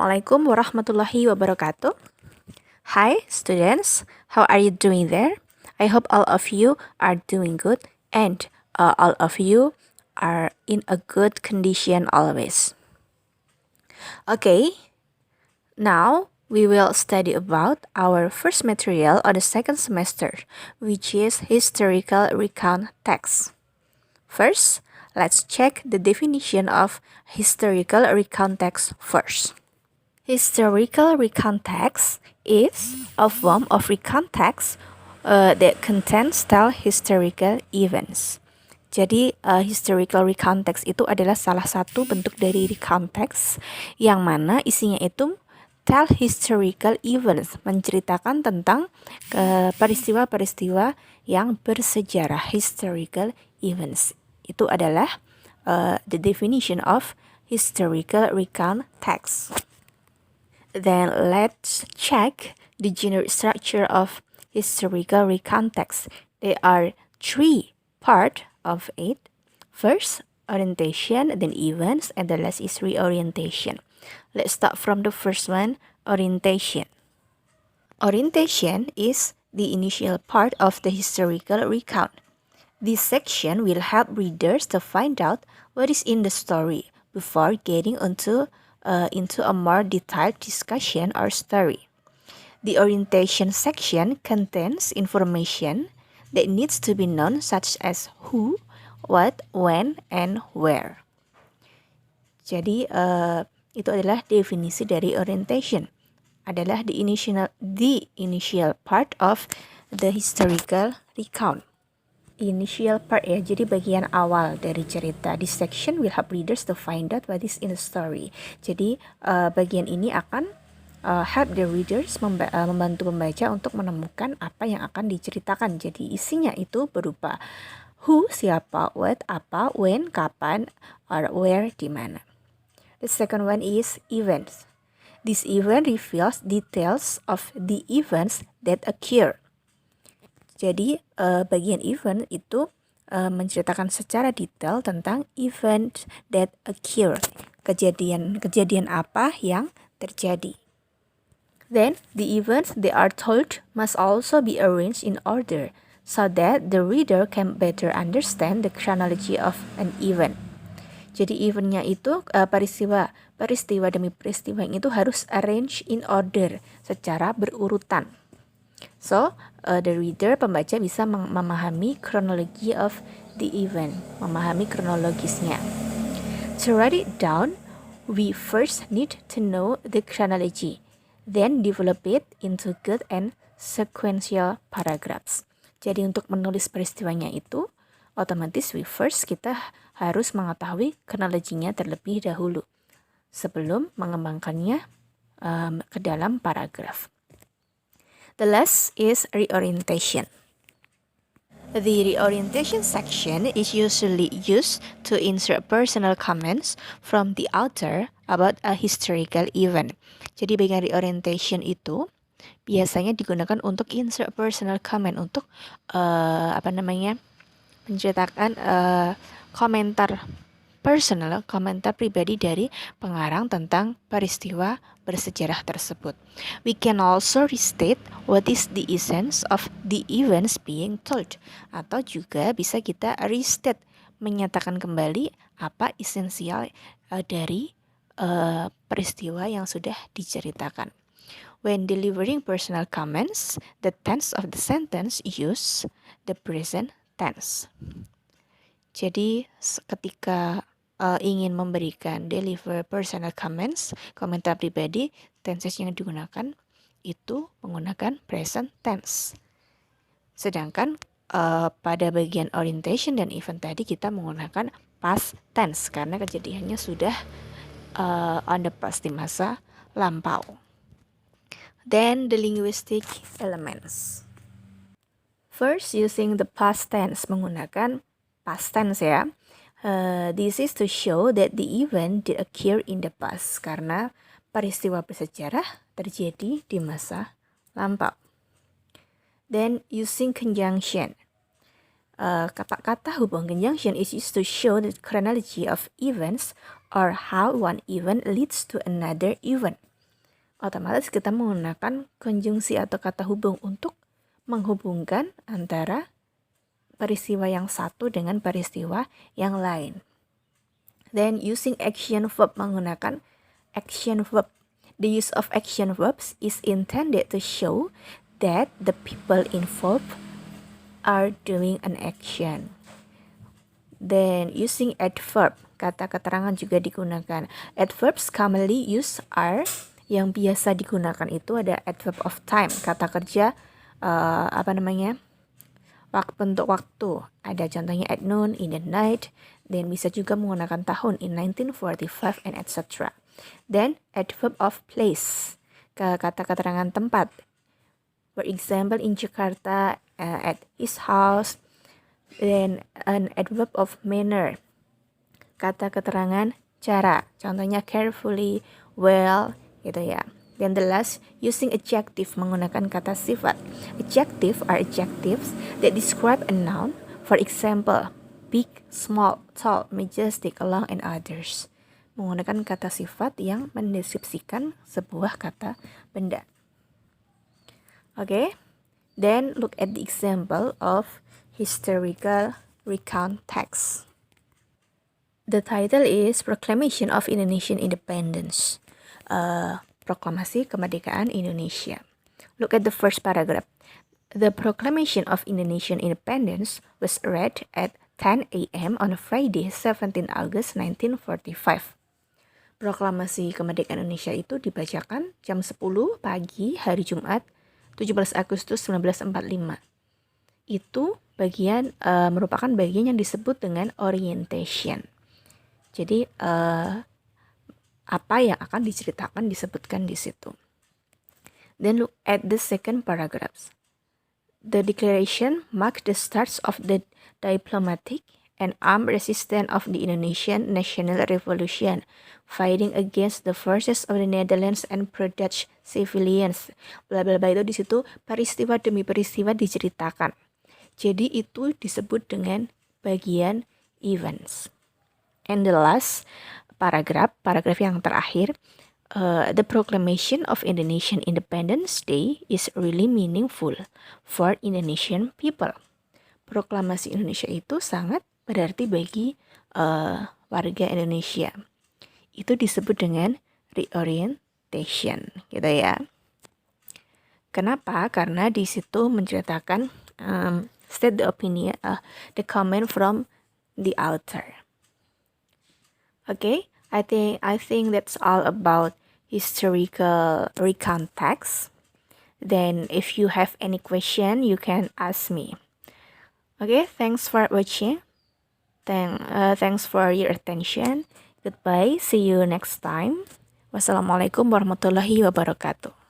Assalamualaikum warahmatullahi wabarakatuh. Hi students, how are you doing there? I hope all of you are doing good and all of you are in a good condition always. Okay, now we will study about our first material on the second semester, which is historical recount text. First, let's check the definition of historical recount text first. Historical recount text is a form of recount text that contains tell historical events. Jadi historical recount text itu adalah salah satu bentuk dari recount text yang mana isinya itu tell historical events, menceritakan tentang peristiwa-peristiwa yang bersejarah. Historical events itu adalah the definition of historical recount text. Then let's check the general structure of historical recount text. There are three parts of it. First, orientation, then events, and the last is reorientation. Let's start from the first one, orientation. Orientation is the initial part of the historical recount. This section will help readers to find out what is in the story before getting into a more detailed discussion or story. The orientation section contains information that needs to be known, such as who, what, when, and where. Jadi itu adalah definisi dari orientation. Adalah the initial part of the historical recount. Initial part ya, jadi bagian awal dari cerita. This section will help readers to find out what is in the story. Jadi bagian ini akan help the readers, membantu pembaca untuk menemukan apa yang akan diceritakan. Jadi isinya itu berupa who, siapa, what, apa, when, kapan, or where, di mana. The second one is events. This event reveals details of the events that occur. Jadi bagian event itu menceritakan secara detail tentang event that occur, kejadian apa yang terjadi. Then the events they are told must also be arranged in order so that the reader can better understand the chronology of an event. Jadi eventnya itu peristiwa demi peristiwa yang itu harus arrange in order, secara berurutan. So, the reader, pembaca bisa memahami kronologi of the event, memahami kronologisnya. To write it down, we first need to know the chronology, then develop it into good and sequential paragraphs. Jadi untuk menulis peristiwanya itu, otomatis kita harus mengetahui kronologinya terlebih dahulu sebelum mengembangkannya ke dalam paragraf. The last is reorientation. The reorientation section is usually used to insert personal comments from the author about a historical event. Jadi bagian reorientation itu biasanya digunakan untuk insert personal comment, untuk menceritakan komentar personal, komentar pribadi dari pengarang tentang peristiwa bersejarah tersebut. We can also restate what is the essence of the events being told. Atau juga bisa kita restate, menyatakan kembali apa esensial dari peristiwa yang sudah diceritakan. When delivering personal comments, the tense of the sentence use the present tense. Jadi ketika ingin memberikan deliver personal comments, komentar pribadi, tenses yang digunakan itu menggunakan present tense. Sedangkan pada bagian orientation dan event tadi kita menggunakan past tense karena kejadiannya sudah on the past, di masa lampau. Then the linguistic elements. First, using the past tense, menggunakan past tense ya. This is to show that the event did occur in the past, karena peristiwa bersejarah terjadi di masa lampau. Then using conjunction. Kata hubung conjunction is used to show the chronology of events or how one event leads to another event. otomatis kita menggunakan konjungsi atau kata hubung untuk menghubungkan antara peristiwa yang satu dengan peristiwa yang lain. Then using action verb, menggunakan action verb. The use of action verbs is intended to show that the people involved are doing an action. Then using adverb, kata keterangan juga digunakan. Adverbs commonly used are, yang biasa digunakan itu ada adverb of time, kata kerja bentuk waktu. Ada contohnya at noon, in the night, dan bisa juga menggunakan tahun, in 1945 and etc. Then adverb of place, kata keterangan tempat. For example, in Jakarta, at his house. Then an adverb of manner, kata keterangan cara. Contohnya carefully, well, gitu ya. Then the last, using adjective, menggunakan kata sifat. Adjective are adjectives that describe a noun. For example, big, small, tall, majestic, long, and others. Menggunakan kata sifat yang mendeskripsikan sebuah kata benda. Okay, then look at the example of historical recount text. The title is Proclamation of Indonesian Independence. Proklamasi Kemerdekaan Indonesia. Look at the first paragraph. The Proclamation of Indonesian Independence was read at 10 a.m. on Friday, 17 August 1945. Proklamasi Kemerdekaan Indonesia itu dibacakan jam 10 pagi hari Jumat 17 Agustus 1945. Itu merupakan bagian yang disebut dengan orientation. Jadi apa yang akan diceritakan disebutkan di situ. Then look at the second paragraph. The declaration marked the start of the diplomatic and armed resistance of the Indonesian National Revolution, fighting against the forces of the Netherlands and pro-Dutch civilians. Bla bla bla, itu di situ peristiwa demi peristiwa diceritakan. Jadi itu disebut dengan bagian events. And the last paragraph yang terakhir, the proclamation of Indonesian Independence Day is really meaningful for Indonesian people. Proklamasi Indonesia itu sangat berarti bagi warga Indonesia. Itu disebut dengan reorientation, gitu ya. Kenapa? Karena di situ menceritakan state the opinion, the comment from the author. Okay, I think that's all about historical recount text. Then if you have any question, you can ask me. Okay, thanks for watching. Thanks for your attention. Goodbye. See you next time. Wassalamualaikum warahmatullahi wabarakatuh.